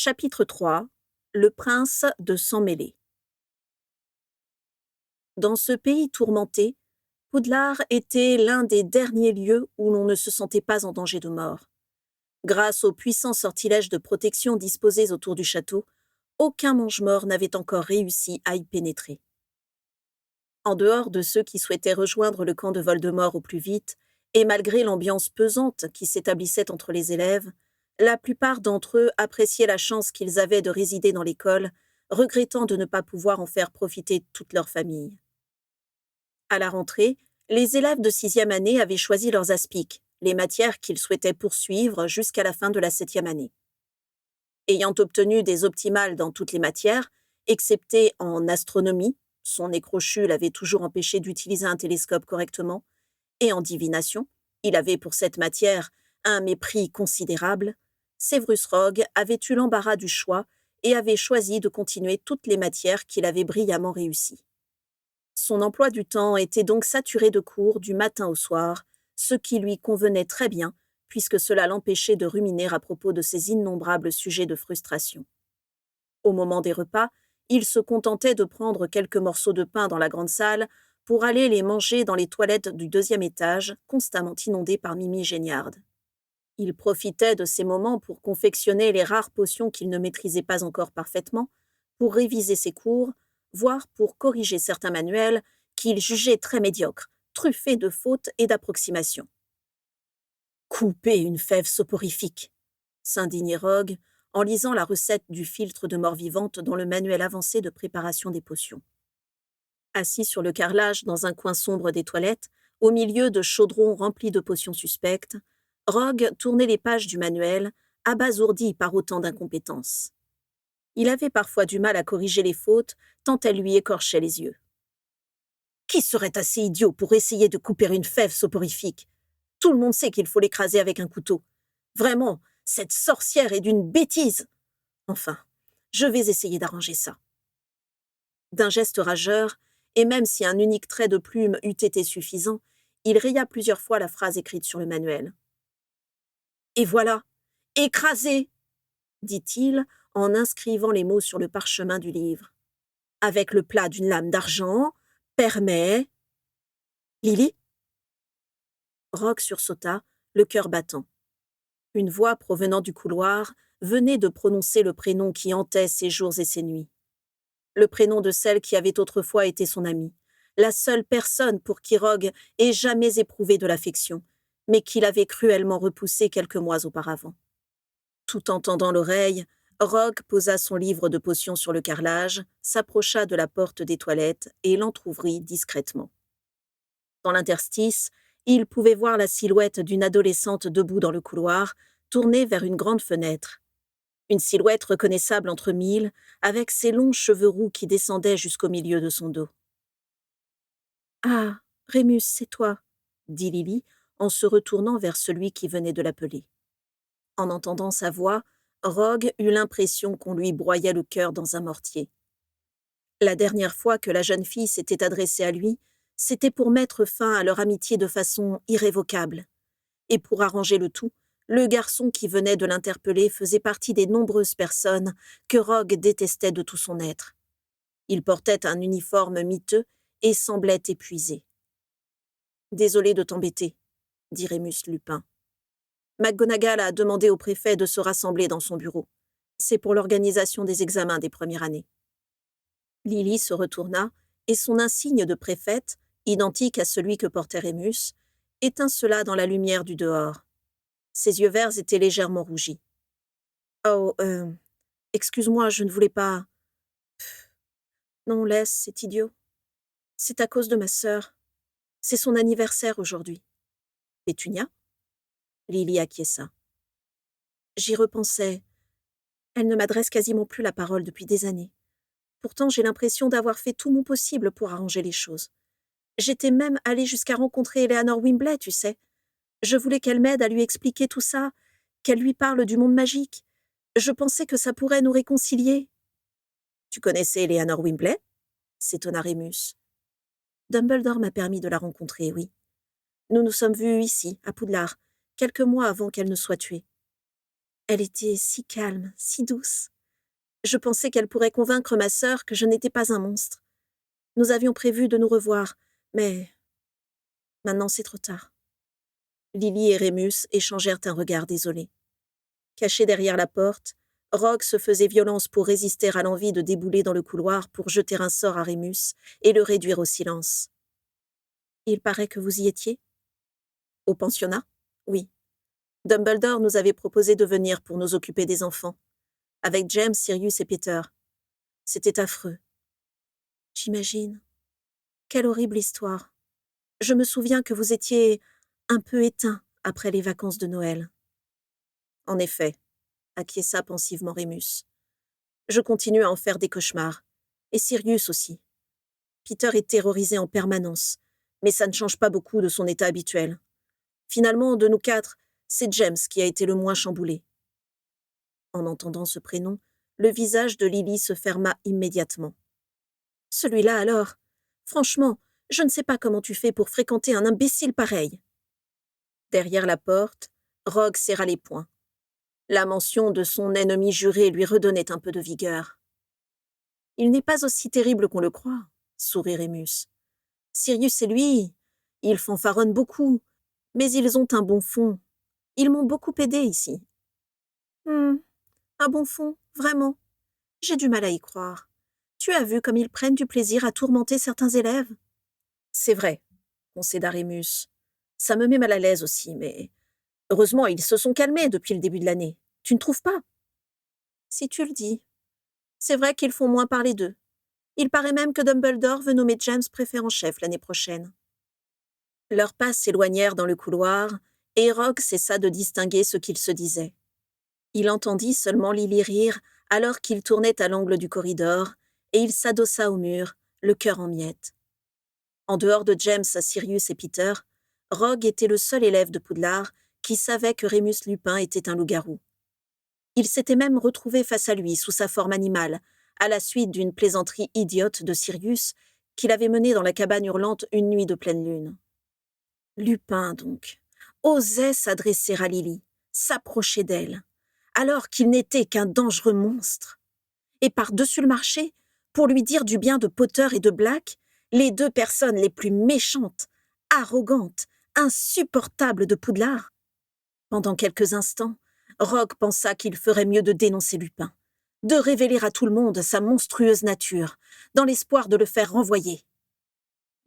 Chapitre 3. Le prince de sang mêlé. Dans ce pays tourmenté, Poudlard était l'un des derniers lieux où l'on ne se sentait pas en danger de mort. Grâce aux puissants sortilèges de protection disposés autour du château, aucun mange-mort n'avait encore réussi à y pénétrer. En dehors de ceux qui souhaitaient rejoindre le camp de Voldemort au plus vite, et malgré l'ambiance pesante qui s'établissait entre les élèves, la plupart d'entre eux appréciaient la chance qu'ils avaient de résider dans l'école, regrettant de ne pas pouvoir en faire profiter toute leur famille. À la rentrée, les élèves de 6e année avaient choisi leurs aspics, les matières qu'ils souhaitaient poursuivre jusqu'à la fin de la 7e année. Ayant obtenu des optimales dans toutes les matières, excepté en astronomie, son nez crochu l'avait toujours empêché d'utiliser un télescope correctement, et en divination, il avait pour cette matière un mépris considérable, Severus Rogue avait eu l'embarras du choix et avait choisi de continuer toutes les matières qu'il avait brillamment réussies. Son emploi du temps était donc saturé de cours du matin au soir, ce qui lui convenait très bien, puisque cela l'empêchait de ruminer à propos de ses innombrables sujets de frustration. Au moment des repas, il se contentait de prendre quelques morceaux de pain dans la grande salle pour aller les manger dans les toilettes du 2e étage, constamment inondées par Mimi Géniard. Il profitait de ces moments pour confectionner les rares potions qu'il ne maîtrisait pas encore parfaitement, pour réviser ses cours, voire pour corriger certains manuels qu'il jugeait très médiocres, truffés de fautes et d'approximations. « Couper une fève soporifique !» s'indignait Rogue en lisant la recette du filtre de mort-vivante dans le manuel avancé de préparation des potions. Assis sur le carrelage dans un coin sombre des toilettes, au milieu de chaudrons remplis de potions suspectes, Rogue tournait les pages du manuel, abasourdi par autant d'incompétence. Il avait parfois du mal à corriger les fautes, tant elles lui écorchaient les yeux. Qui serait assez idiot pour essayer de couper une fève soporifique ? Tout le monde sait qu'il faut l'écraser avec un couteau. Vraiment, cette sorcière est d'une bêtise. Enfin, je vais essayer d'arranger ça. D'un geste rageur, et même si un unique trait de plume eût été suffisant, il raya plusieurs fois la phrase écrite sur le manuel. « Et voilà, écrasé !» dit-il en inscrivant les mots sur le parchemin du livre. « Avec le plat d'une lame d'argent, permet... » « Lily ?» Rogue sursauta, le cœur battant. Une voix provenant du couloir venait de prononcer le prénom qui hantait ses jours et ses nuits. Le prénom de celle qui avait autrefois été son amie, la seule personne pour qui Rogue ait jamais éprouvé de l'affection, mais qu'il avait cruellement repoussée quelques mois auparavant. Tout en tendant l'oreille, Rogue posa son livre de potions sur le carrelage, s'approcha de la porte des toilettes et l'entr'ouvrit discrètement. Dans l'interstice, il pouvait voir la silhouette d'une adolescente debout dans le couloir, tournée vers une grande fenêtre. Une silhouette reconnaissable entre mille, avec ses longs cheveux roux qui descendaient jusqu'au milieu de son dos. « Ah, Rémus, c'est toi » dit Lily, en se retournant vers celui qui venait de l'appeler. En entendant sa voix, Rogue eut l'impression qu'on lui broyait le cœur dans un mortier. La dernière fois que la jeune fille s'était adressée à lui, c'était pour mettre fin à leur amitié de façon irrévocable. Et pour arranger le tout, le garçon qui venait de l'interpeller faisait partie des nombreuses personnes que Rogue détestait de tout son être. Il portait un uniforme miteux et semblait épuisé. « Désolé de t'embêter, » dit Rémus Lupin. « McGonagall a demandé au préfet de se rassembler dans son bureau. C'est pour l'organisation des examens des premières années. » Lily se retourna et son insigne de préfète, identique à celui que portait Rémus, étincela dans la lumière du dehors. Ses yeux verts étaient légèrement rougis. « Oh, excuse-moi, je ne voulais pas... » Non, laisse, c'est idiot. C'est à cause de ma sœur. C'est son anniversaire aujourd'hui. Pétunia ? Lily acquiesça. J'y repensais. Elle ne m'adresse quasiment plus la parole depuis des années. Pourtant, j'ai l'impression d'avoir fait tout mon possible pour arranger les choses. J'étais même allée jusqu'à rencontrer Eleanor Wimbley, tu sais. Je voulais qu'elle m'aide à lui expliquer tout ça, qu'elle lui parle du monde magique. Je pensais que ça pourrait nous réconcilier. « Tu connaissais Eleanor Wimbley ?» s'étonna Rémus. « Dumbledore m'a permis de la rencontrer, oui. Nous nous sommes vus ici, à Poudlard, quelques mois avant qu'elle ne soit tuée. » Elle était si calme, si douce. Je pensais qu'elle pourrait convaincre ma sœur que je n'étais pas un monstre. Nous avions prévu de nous revoir, mais maintenant c'est trop tard. Lily et Rémus échangèrent un regard désolé. Caché derrière la porte, Rogue se faisait violence pour résister à l'envie de débouler dans le couloir pour jeter un sort à Rémus et le réduire au silence. « Il paraît que vous y étiez » ? « Au pensionnat ? Oui. Dumbledore nous avait proposé de venir pour nous occuper des enfants, avec James, Sirius et Peter. C'était affreux. J'imagine. Quelle horrible histoire. Je me souviens que vous étiez un peu éteint après les vacances de Noël. En effet, acquiesça pensivement Rémus. Je continue à en faire des cauchemars. Et Sirius aussi. Peter est terrorisé en permanence, mais ça ne change pas beaucoup de son état habituel. Finalement, de nous quatre, c'est James qui a été le moins chamboulé. En entendant ce prénom, le visage de Lily se ferma immédiatement. Celui-là alors, franchement, je ne sais pas comment tu fais pour fréquenter un imbécile pareil. Derrière la porte, Rogue serra les poings. La mention de son ennemi juré lui redonnait un peu de vigueur. Il n'est pas aussi terrible qu'on le croit, sourit Rémus. Sirius et lui, ils fanfaronnent beaucoup, mais ils ont un bon fond. Ils m'ont beaucoup aidé ici. Un bon fond, vraiment. J'ai du mal à y croire. Tu as vu comme ils prennent du plaisir à tourmenter certains élèves ? C'est vrai, concéda Rémus. Ça me met mal à l'aise aussi, mais heureusement, ils se sont calmés depuis le début de l'année. Tu ne trouves pas ? Si tu le dis. C'est vrai qu'ils font moins parler d'eux. Il paraît même que Dumbledore veut nommer James préfet en chef l'année prochaine. Leurs pas s'éloignèrent dans le couloir, et Rogue cessa de distinguer ce qu'ils se disaient. Il entendit seulement Lily rire alors qu'il tournait à l'angle du corridor, et il s'adossa au mur, le cœur en miettes. En dehors de James, Sirius et Peter, Rogue était le seul élève de Poudlard qui savait que Rémus Lupin était un loup-garou. Il s'était même retrouvé face à lui sous sa forme animale, à la suite d'une plaisanterie idiote de Sirius qu'il avait menée dans la cabane hurlante une nuit de pleine lune. Lupin, donc, osait s'adresser à Lily, s'approcher d'elle, alors qu'il n'était qu'un dangereux monstre. Et par-dessus le marché, pour lui dire du bien de Potter et de Black, les deux personnes les plus méchantes, arrogantes, insupportables de Poudlard. Pendant quelques instants, Rogue pensa qu'il ferait mieux de dénoncer Lupin, de révéler à tout le monde sa monstrueuse nature, dans l'espoir de le faire renvoyer.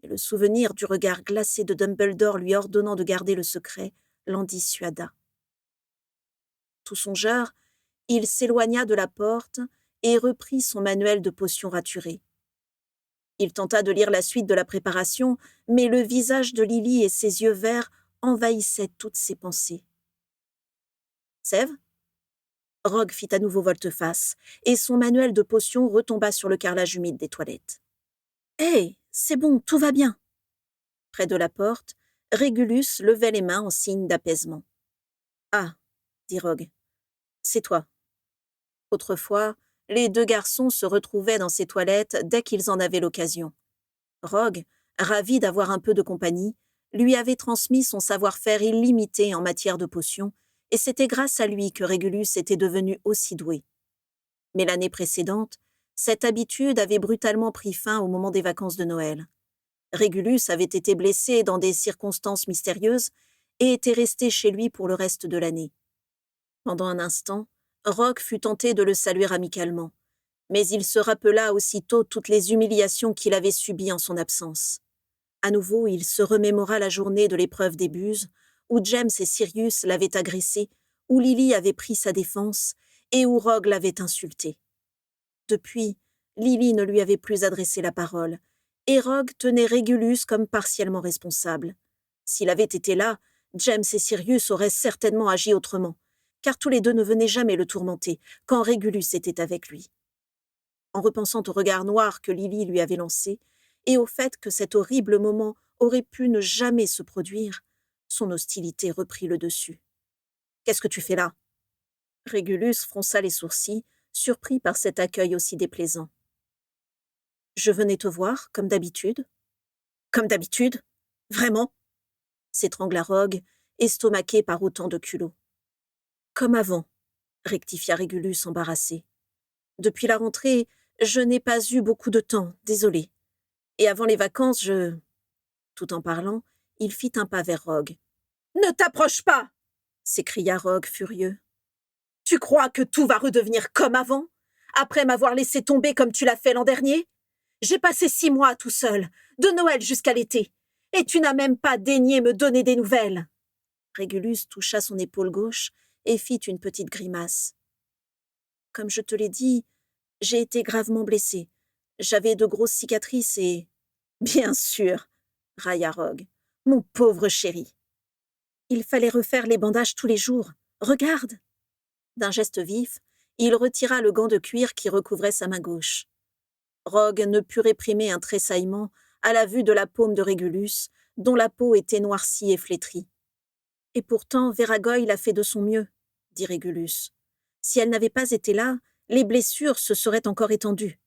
Mais le souvenir du regard glacé de Dumbledore lui ordonnant de garder le secret l'en dissuada. Tout songeur, il s'éloigna de la porte et reprit son manuel de potions raturées. Il tenta de lire la suite de la préparation, mais le visage de Lily et ses yeux verts envahissaient toutes ses pensées. « Sève ?» Rogue fit à nouveau volte-face, et son manuel de potions retomba sur le carrelage humide des toilettes. « Hé, c'est bon, tout va bien !» Près de la porte, Régulus levait les mains en signe d'apaisement. « Ah, dit Rogue, c'est toi. » Autrefois, les deux garçons se retrouvaient dans ces toilettes dès qu'ils en avaient l'occasion. Rogue, ravi d'avoir un peu de compagnie, lui avait transmis son savoir-faire illimité en matière de potions, et c'était grâce à lui que Régulus était devenu aussi doué. Mais l'année précédente, cette habitude avait brutalement pris fin au moment des vacances de Noël. Régulus avait été blessé dans des circonstances mystérieuses et était resté chez lui pour le reste de l'année. Pendant un instant, Rogue fut tenté de le saluer amicalement, mais il se rappela aussitôt toutes les humiliations qu'il avait subies en son absence. À nouveau, il se remémora la journée de l'épreuve des buses, où James et Sirius l'avaient agressé, où Lily avait pris sa défense et où Rogue l'avait insulté. Depuis, Lily ne lui avait plus adressé la parole, et Rogue tenait Régulus comme partiellement responsable. S'il avait été là, James et Sirius auraient certainement agi autrement, car tous les deux ne venaient jamais le tourmenter quand Régulus était avec lui. En repensant au regard noir que Lily lui avait lancé, et au fait que cet horrible moment aurait pu ne jamais se produire, son hostilité reprit le dessus. « Qu'est-ce que tu fais là ?» Régulus fronça les sourcils, surpris par cet accueil aussi déplaisant. « Je venais te voir, comme d'habitude. »« Comme d'habitude ? Vraiment ?» s'étrangla Rogue, estomaqué par autant de culot. « Comme avant. rectifia Régulus embarrassé. Depuis la rentrée, je n'ai pas eu beaucoup de temps, désolé. Et avant les vacances, je... Tout en parlant, il fit un pas vers Rogue. « Ne t'approche pas !» s'écria Rogue furieux. « Tu crois que tout va redevenir comme avant, après m'avoir laissé tomber comme tu l'as fait l'an dernier? J'ai passé 6 mois tout seul, de Noël jusqu'à l'été, et tu n'as même pas daigné me donner des nouvelles. » Régulus toucha son épaule gauche et fit une petite grimace. « Comme je te l'ai dit, j'ai été gravement blessé. J'avais de grosses cicatrices et... » « Bien sûr, railla Rogue. Mon pauvre chéri. Il fallait refaire les bandages tous les jours. Regarde. » D'un geste vif, il retira le gant de cuir qui recouvrait sa main gauche. Rogue ne put réprimer un tressaillement à la vue de la paume de Régulus, dont la peau était noircie et flétrie. « Et pourtant, Véragoyle a fait de son mieux, » dit Régulus. « Si elle n'avait pas été là, les blessures se seraient encore étendues. »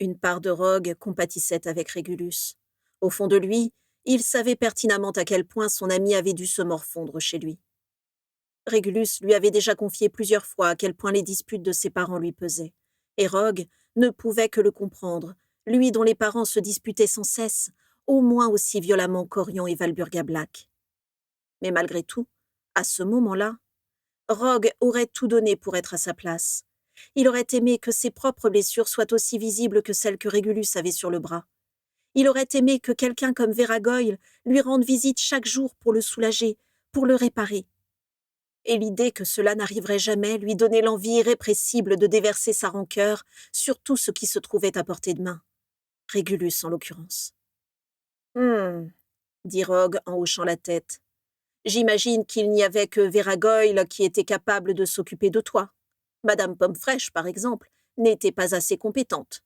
Une part de Rogue compatissait avec Régulus. Au fond de lui, il savait pertinemment à quel point son ami avait dû se morfondre chez lui. Régulus lui avait déjà confié plusieurs fois à quel point les disputes de ses parents lui pesaient, et Rogue ne pouvait que le comprendre, lui dont les parents se disputaient sans cesse, au moins aussi violemment qu'Orion et Walburga Black. Mais malgré tout, à ce moment-là, Rogue aurait tout donné pour être à sa place. Il aurait aimé que ses propres blessures soient aussi visibles que celles que Régulus avait sur le bras. Il aurait aimé que quelqu'un comme Véragoyle lui rende visite chaque jour pour le soulager, pour le réparer. Et l'idée que cela n'arriverait jamais lui donnait l'envie irrépressible de déverser sa rancœur sur tout ce qui se trouvait à portée de main. Régulus, en l'occurrence. « dit Rogue en hochant la tête. « J'imagine qu'il n'y avait que Véragoyle qui était capable de s'occuper de toi. Madame Pomme-Fraîche, par exemple, n'était pas assez compétente. »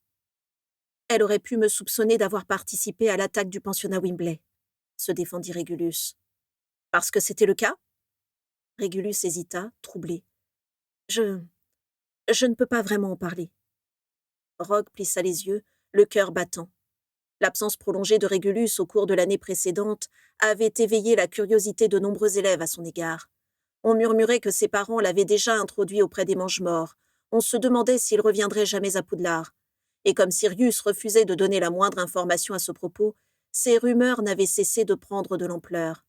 Elle aurait pu me soupçonner d'avoir participé à l'attaque du pensionnat Wimbley, se défendit Régulus. « Parce que c'était le cas ?» Régulus hésita, troublé. « Je ne peux pas vraiment en parler. » Rogue plissa les yeux, le cœur battant. L'absence prolongée de Régulus au cours de l'année précédente avait éveillé la curiosité de nombreux élèves à son égard. On murmurait que ses parents l'avaient déjà introduit auprès des Mange-Morts. On se demandait s'il reviendrait jamais à Poudlard. Et comme Sirius refusait de donner la moindre information à ce propos, ces rumeurs n'avaient cessé de prendre de l'ampleur.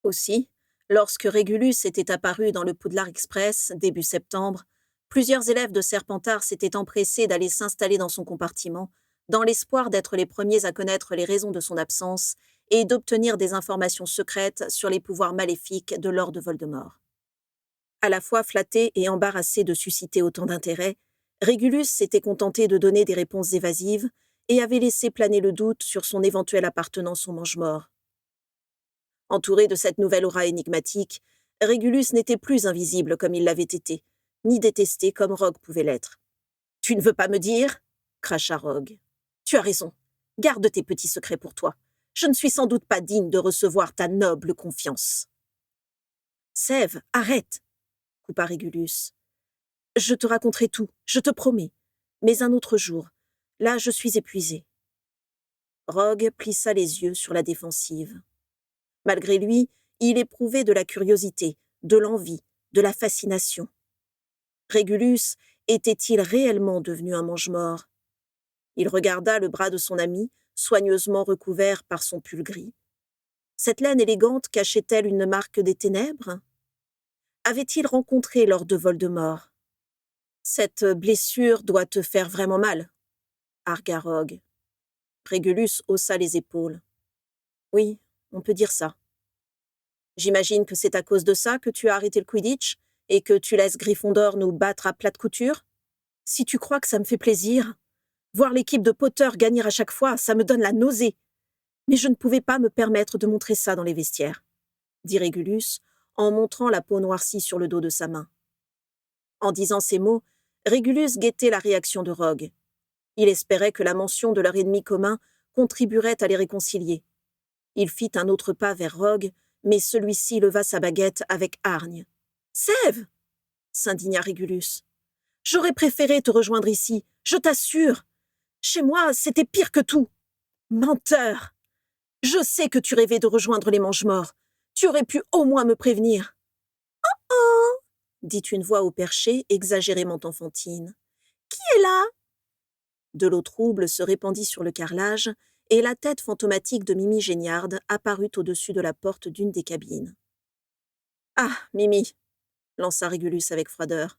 Aussi, lorsque Régulus était apparu dans le Poudlard Express, début septembre, plusieurs élèves de Serpentard s'étaient empressés d'aller s'installer dans son compartiment, dans l'espoir d'être les premiers à connaître les raisons de son absence et d'obtenir des informations secrètes sur les pouvoirs maléfiques de Lord Voldemort. À la fois flatté et embarrassé de susciter autant d'intérêt, Régulus s'était contenté de donner des réponses évasives et avait laissé planer le doute sur son éventuelle appartenance au Mange-Mort. Entouré de cette nouvelle aura énigmatique, Régulus n'était plus invisible comme il l'avait été, ni détesté comme Rogue pouvait l'être. « Tu ne veux pas me dire ?» cracha Rogue. « Tu as raison. Garde tes petits secrets pour toi. Je ne suis sans doute pas digne de recevoir ta noble confiance. »« Sève, arrête !» coupa Régulus. « Je te raconterai tout, je te promets. Mais un autre jour. Là, je suis épuisé. » Rogue plissa les yeux sur la défensive. Malgré lui, il éprouvait de la curiosité, de l'envie, de la fascination. Régulus était-il réellement devenu un mange-mort? Il regarda le bras de son ami, soigneusement recouvert par son pull gris. Cette laine élégante cachait-elle une marque des ténèbres? Avait-il rencontré Lord Voldemort? « Cette blessure doit te faire vraiment mal, » argua Rogue. Régulus haussa les épaules. « Oui, on peut dire ça. J'imagine que c'est à cause de ça que tu as arrêté le Quidditch et que tu laisses Gryffondor nous battre à plate couture? Si tu crois que ça me fait plaisir, voir l'équipe de Potter gagner à chaque fois, ça me donne la nausée. Mais je ne pouvais pas me permettre de montrer ça dans les vestiaires, » dit Régulus en montrant la peau noircie sur le dos de sa main. En disant ces mots, Régulus guettait la réaction de Rogue. Il espérait que la mention de leur ennemi commun contribuerait à les réconcilier. Il fit un autre pas vers Rogue, mais celui-ci leva sa baguette avec hargne. « Sève !» s'indigna Régulus. « J'aurais préféré te rejoindre ici, je t'assure. Chez moi, c'était pire que tout. Menteur! Je sais que tu rêvais de rejoindre les Mange-Morts. Tu aurais pu au moins me prévenir. » « Oh oh !» dit une voix au perché, exagérément enfantine. Qui est là? De l'eau trouble se répandit sur le carrelage, et la tête fantomatique de Mimi Géniarde apparut au-dessus de la porte d'une des cabines. Ah, Mimi, lança Régulus avec froideur.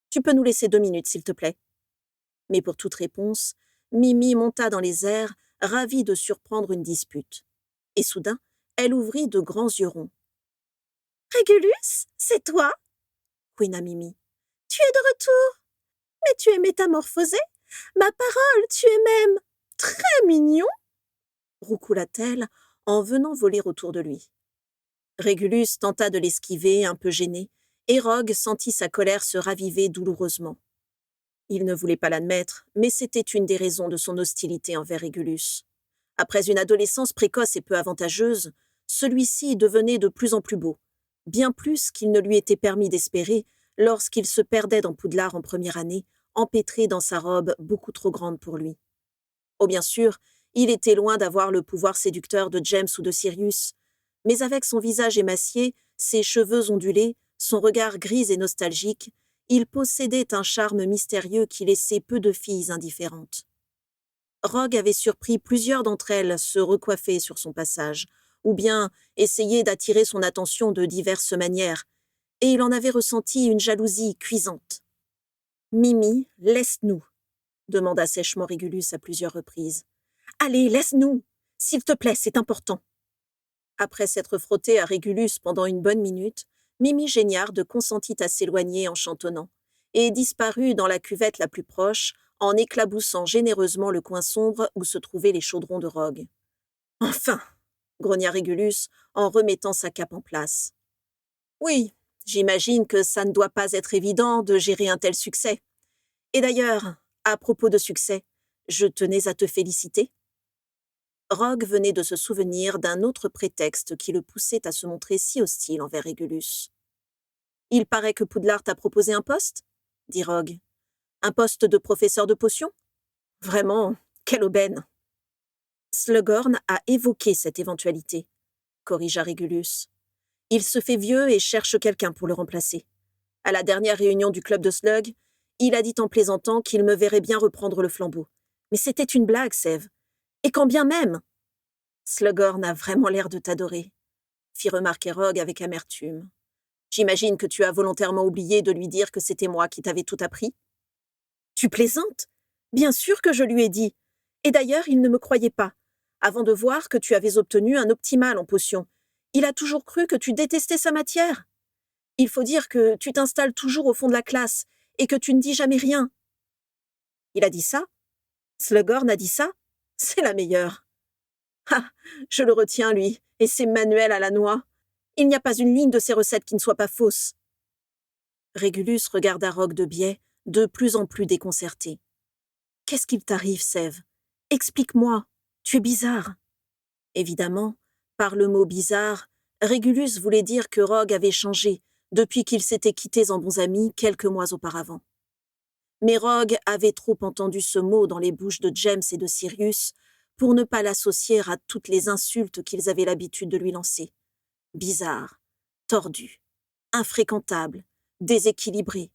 Tu peux nous laisser 2 minutes, s'il te plaît. Mais pour toute réponse, Mimi monta dans les airs, ravie de surprendre une dispute. Et soudain, elle ouvrit de grands yeux ronds. Régulus, c'est toi? couina Mimi. Tu es de retour? Mais tu es métamorphosé? Ma parole, tu es même très mignon? roucoula-t-elle en venant voler autour de lui. Régulus tenta de l'esquiver, un peu gêné, et Rogue sentit sa colère se raviver douloureusement. Il ne voulait pas l'admettre, mais c'était une des raisons de son hostilité envers Régulus. Après une adolescence précoce et peu avantageuse, celui-ci devenait de plus en plus beau, bien plus qu'il ne lui était permis d'espérer lorsqu'il se perdait dans Poudlard en première année, empêtré dans sa robe beaucoup trop grande pour lui. Oh bien sûr, il était loin d'avoir le pouvoir séducteur de James ou de Sirius, mais avec son visage émacié, ses cheveux ondulés, son regard gris et nostalgique, il possédait un charme mystérieux qui laissait peu de filles indifférentes. Rogue avait surpris plusieurs d'entre elles se recoiffer sur son passage, ou bien essayer d'attirer son attention de diverses manières, et il en avait ressenti une jalousie cuisante. « Mimi, laisse-nous » demanda sèchement Régulus à plusieurs reprises. « Allez, laisse-nous. S'il te plaît, c'est important. » Après s'être frotté à Régulus pendant une bonne minute, Mimi Géniarde consentit à s'éloigner en chantonnant, et disparut dans la cuvette la plus proche, en éclaboussant généreusement le coin sombre où se trouvaient les chaudrons de Rogue. « Enfin » grogna Régulus en remettant sa cape en place. « Oui, j'imagine que ça ne doit pas être évident de gérer un tel succès. Et d'ailleurs, à propos de succès, je tenais à te féliciter. » Rogue venait de se souvenir d'un autre prétexte qui le poussait à se montrer si hostile envers Régulus. « Il paraît que Poudlard t'a proposé un poste » dit Rogue. « Un poste de professeur de potions ? Vraiment, quelle aubaine !»« Slughorn a évoqué cette éventualité, » corrigea Régulus. « Il se fait vieux et cherche quelqu'un pour le remplacer. À la dernière réunion du club de Slug, il a dit en plaisantant qu'il me verrait bien reprendre le flambeau. Mais c'était une blague, Sève. Et quand bien même !»« Slughorn a vraiment l'air de t'adorer, » fit remarquer Rogue avec amertume. « J'imagine que tu as volontairement oublié de lui dire que c'était moi qui t'avais tout appris. »« Tu plaisantes ? Bien sûr que je lui ai dit. Et d'ailleurs, il ne me croyait pas. Avant de voir que tu avais obtenu un optimal en potion, il a toujours cru que tu détestais sa matière. Il faut dire que tu t'installes toujours au fond de la classe et que tu ne dis jamais rien. » « Il a dit ça ? Slughorn a dit ça ? C'est la meilleure. » « Ah, je le retiens, lui, et ses manuels à la noix. Il n'y a pas une ligne de ses recettes qui ne soit pas fausse. » Régulus regarda Rogue de biais, de plus en plus déconcerté. « Qu'est-ce qu'il t'arrive, Sève ? Explique-moi, tu es bizarre. » Évidemment, par le mot bizarre, Régulus voulait dire que Rogue avait changé depuis qu'ils s'étaient quittés en bons amis quelques mois auparavant. Mais Rogue avait trop entendu ce mot dans les bouches de James et de Sirius pour ne pas l'associer à toutes les insultes qu'ils avaient l'habitude de lui lancer. Bizarre, tordu, infréquentable, déséquilibré.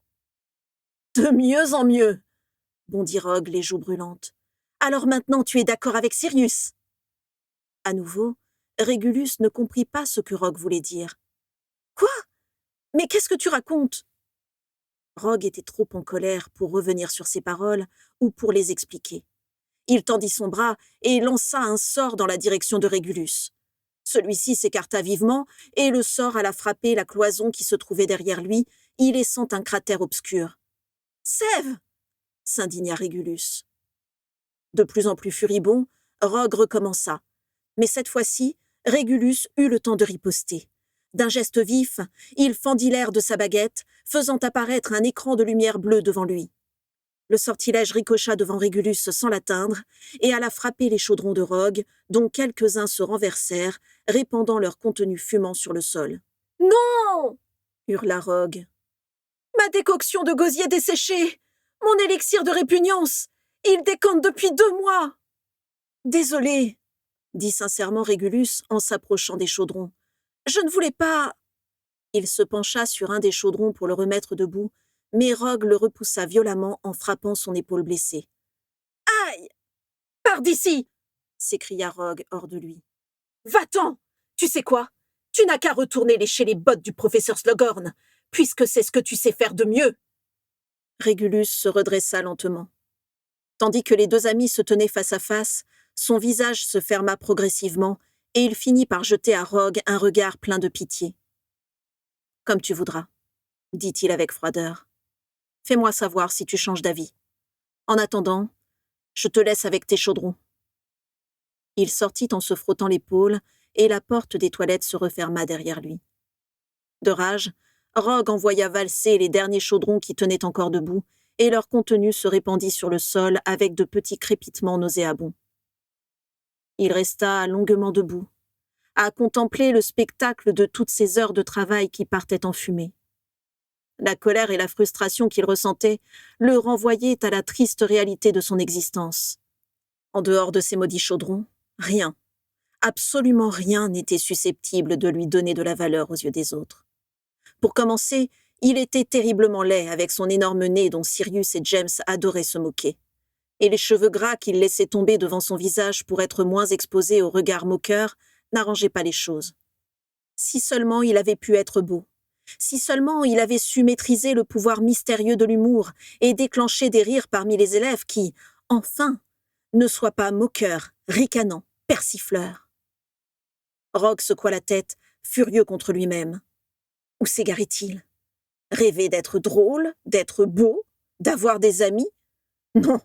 « De mieux en mieux !» bondit Rogue, les joues brûlantes. « Alors maintenant tu es d'accord avec Sirius ?» À nouveau, Régulus ne comprit pas ce que Rogue voulait dire. « Quoi ? Mais qu'est-ce que tu racontes ?» Rogue était trop en colère pour revenir sur ses paroles ou pour les expliquer. Il tendit son bras et lança un sort dans la direction de Régulus. Celui-ci s'écarta vivement et le sort alla frapper la cloison qui se trouvait derrière lui, y laissant un cratère obscur. « Sève !» s'indigna Régulus. De plus en plus furibond, Rogue recommença. Mais cette fois-ci, Régulus eut le temps de riposter. D'un geste vif, il fendit l'air de sa baguette, faisant apparaître un écran de lumière bleue devant lui. Le sortilège ricocha devant Régulus sans l'atteindre et alla frapper les chaudrons de Rogue, dont quelques-uns se renversèrent, répandant leur contenu fumant sur le sol. « Non !» hurla Rogue. « Ma décoction de gosier desséché ! Mon élixir de répugnance ! Il décante depuis 2 mois !»« Désolé, » dit sincèrement Régulus en s'approchant des chaudrons. « Je ne voulais pas… » Il se pencha sur un des chaudrons pour le remettre debout, mais Rogue le repoussa violemment en frappant son épaule blessée. « Aïe! Pars d'ici !» s'écria Rogue hors de lui. « Va-t'en! Tu sais quoi? Tu n'as qu'à retourner lécher les bottes du professeur Slughorn, puisque c'est ce que tu sais faire de mieux. » Régulus se redressa lentement. Tandis que les deux amis se tenaient face à face, son visage se ferma progressivement et il finit par jeter à Rogue un regard plein de pitié. « Comme tu voudras, » dit-il avec froideur. « Fais-moi savoir si tu changes d'avis. En attendant, je te laisse avec tes chaudrons. » Il sortit en se frottant l'épaule et la porte des toilettes se referma derrière lui. De rage, Rogue envoya valser les derniers chaudrons qui tenaient encore debout et leur contenu se répandit sur le sol avec de petits crépitements nauséabonds. Il resta longuement debout, à contempler le spectacle de toutes ces heures de travail qui partaient en fumée. La colère et la frustration qu'il ressentait le renvoyaient à la triste réalité de son existence. En dehors de ces maudits chaudrons, rien, absolument rien n'était susceptible de lui donner de la valeur aux yeux des autres. Pour commencer, il était terriblement laid avec son énorme nez dont Sirius et James adoraient se moquer. Et les cheveux gras qu'il laissait tomber devant son visage pour être moins exposé aux regards moqueurs n'arrangeaient pas les choses. Si seulement il avait pu être beau, si seulement il avait su maîtriser le pouvoir mystérieux de l'humour et déclencher des rires parmi les élèves qui, enfin, ne soient pas moqueurs, ricanants, persifleurs. Rogue secoua la tête, furieux contre lui-même. Où s'égarait-il? Rêver d'être drôle, d'être beau, d'avoir des amis? Non,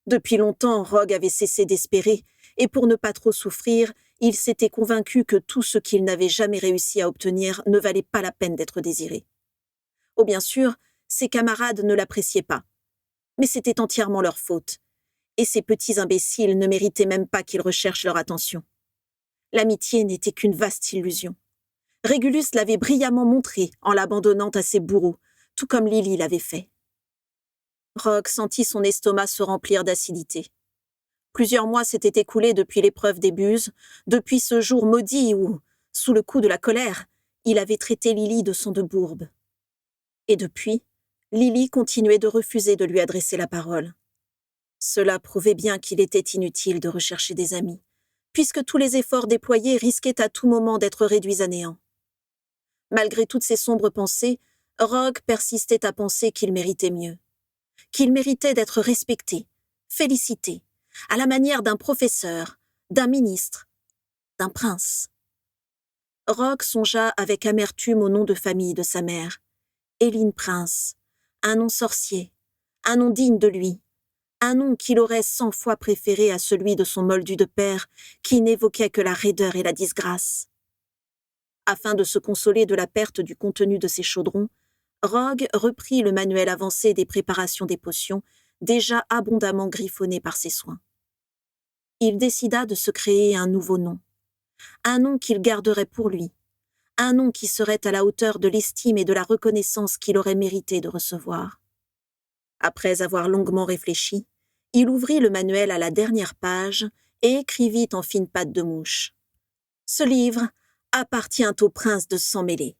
depuis longtemps, Rogue avait cessé d'espérer, et pour ne pas trop souffrir, il s'était convaincu que tout ce qu'il n'avait jamais réussi à obtenir ne valait pas la peine d'être désiré. Oh bien sûr, ses camarades ne l'appréciaient pas, mais c'était entièrement leur faute, et ces petits imbéciles ne méritaient même pas qu'ils recherchent leur attention. L'amitié n'était qu'une vaste illusion. Régulus l'avait brillamment montré en l'abandonnant à ses bourreaux, tout comme Lily l'avait fait. Rogue sentit son estomac se remplir d'acidité. Plusieurs mois s'étaient écoulés depuis l'épreuve des buses, depuis ce jour maudit où, sous le coup de la colère, il avait traité Lily de sang de bourbe. Et depuis, Lily continuait de refuser de lui adresser la parole. Cela prouvait bien qu'il était inutile de rechercher des amis, puisque tous les efforts déployés risquaient à tout moment d'être réduits à néant. Malgré toutes ces sombres pensées, Rogue persistait à penser qu'il méritait mieux. Qu'il méritait d'être respecté, félicité, à la manière d'un professeur, d'un ministre, d'un prince. Rogue songea avec amertume au nom de famille de sa mère, Éline Prince, un nom sorcier, un nom digne de lui, un nom qu'il aurait 100 fois préféré à celui de son moldu de père qui n'évoquait que la raideur et la disgrâce. Afin de se consoler de la perte du contenu de ses chaudrons, Rogue reprit le manuel avancé des préparations des potions, déjà abondamment griffonné par ses soins. Il décida de se créer un nouveau nom, un nom qu'il garderait pour lui, un nom qui serait à la hauteur de l'estime et de la reconnaissance qu'il aurait mérité de recevoir. Après avoir longuement réfléchi, il ouvrit le manuel à la dernière page et écrivit en fines pattes de mouche. « Ce livre appartient au prince de Sang-Mêlé.